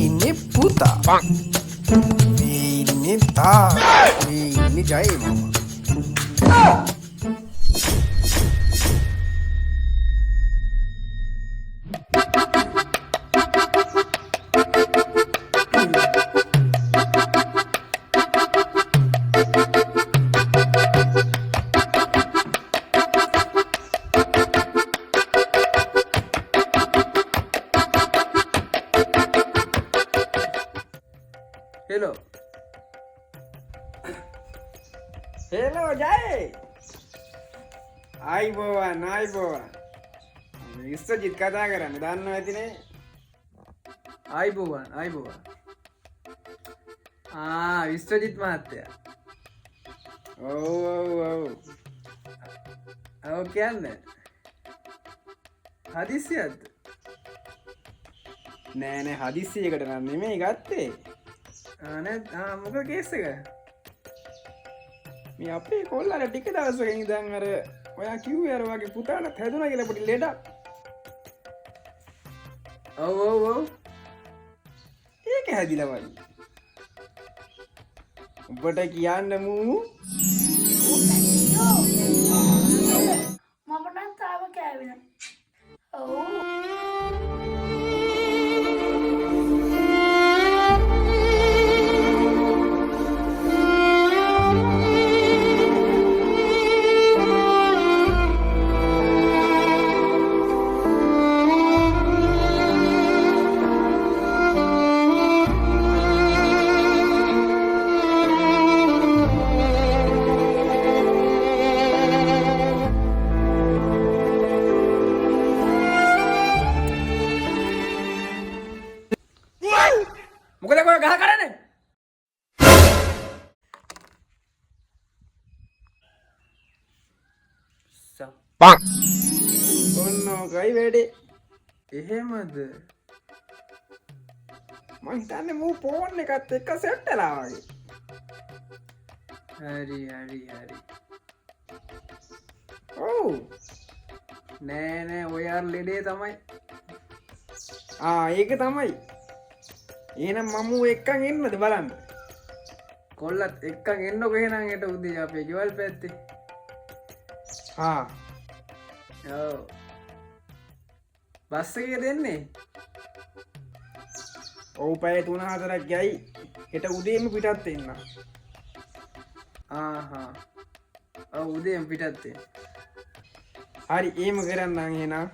ඉන්නේ පුතා. මේ ඉන්නේ තා. මේ ඉන්නේ ජය මාමා. Hello. Hello, Jay. ආයිබෝවන්. විශ්වජිත් කතා කරන්නේ දන්නව ඇතිනේ. ආයිබෝවන්. විශ්වජිත් මහත්තයා. ඔව්. කියන්නේ. හදිස්සියක්ද? නෑ හදිස්සියකට නම් නෙමෙයි ගත්තේ. මොක කේස් එක? මේ අපේ කොල්ලට ටික දවසකින් ඉඳන් අර ඔයා කිව්වේ අර වගේ පුතාට හැදුණා කියලා පොඩි ලෙඩක්. ඔව්. ඒක හැදිලා වගේ. ඔබට කියන්න මූ. මම නම් තාම කෑවේ නෑ. ඔව්. මොකද කොය ගහ කරන්නේ? ඔන්නෝකයි වැඩේ. එහෙමද? මං හිතන්නේ මූ ෆෝන් එකත් එක්ක සෙට් වෙලා වගේ. හරි. ඔව්. නෑ ඔය අර ලෙඩේ තමයි. ඒක තමයි. එහෙනම් මම එක්කන් එන්නද බලන්න. කොල්ලත් එක්කන් එන්නකො එහෙනම් හෙට උදේ අපේ ගෙවල් පැත්තේ. ඔව්. බස් එකේ දෙන්නේ? ඔව් පැය 3-4ක් යයි. හෙට උදේම පිටත් එන්න. ඔව් උදේම පිටත් එන්න. හරි එහෙම කරන්නම් එහෙනම්.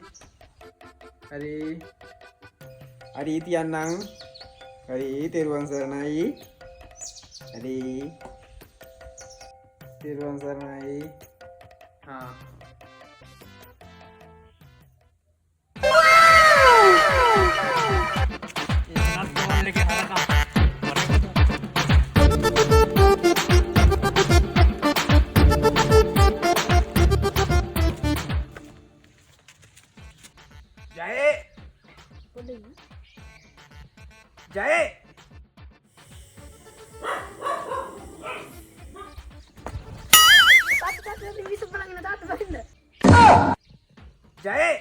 හරි තියන්නම්. හරි තෙරුවන් සරණයි. ජය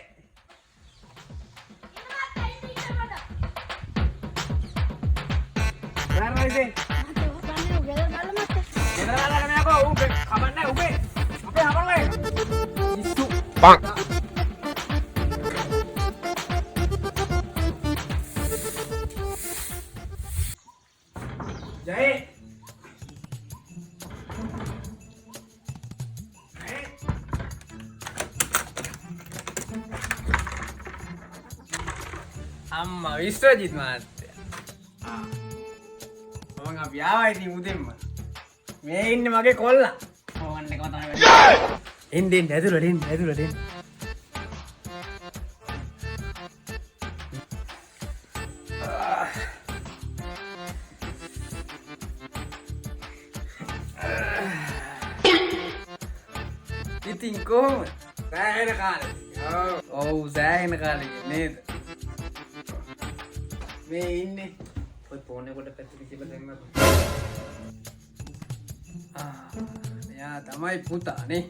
අම්මා විශ්වජිත් මහත්තයා. මම අපි ආවා ඉතින් උදෙන්ම. මේ ඉන්නේ මගේ කොල්ලා. ඕන්න එක තමයි වෙන්නේ. එන්න ඇතුළට එන්න. ඉතින් කොහොමද? සෑහෙන කාලෙක. ඔව් සෑහෙන කාලෙක නේද? මේ ඉන්නේ ඔය ෆෝන් එකට පැත්තට කියලා දැම්මත්. මෙයා තමයි පුතා නේ.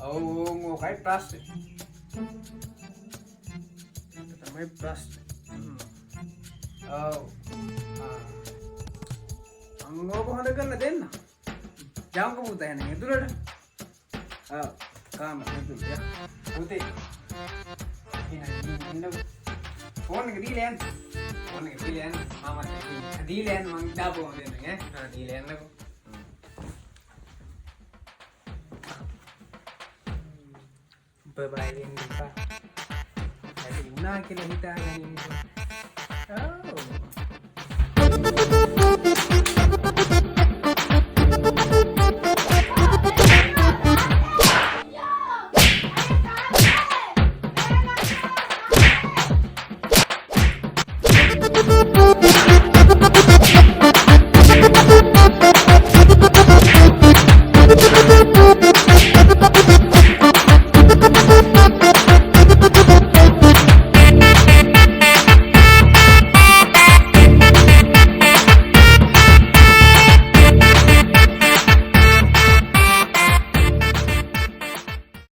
ඔව් මොකයි ප්‍රශ්නේ? තමයි ප්‍රශ්නේ. ඔව් මම ඕක හොඳ කරලා දෙන්න යමුකෝ පුතා එන්නේ ඇතුළට ඔව් කාම ඇතුළට යා පුතේ ඉන්න ෆෝන් එක දීලා යන්න ෆෝන් එක දීලා යන්න මාමා දීලා යන්න මං දාපුවම දෙන්න ඈ දීලා යන්නකෝ බබා වෙන්න එපා ඇයි උනා කියලා හිතාගෙන ඉන්න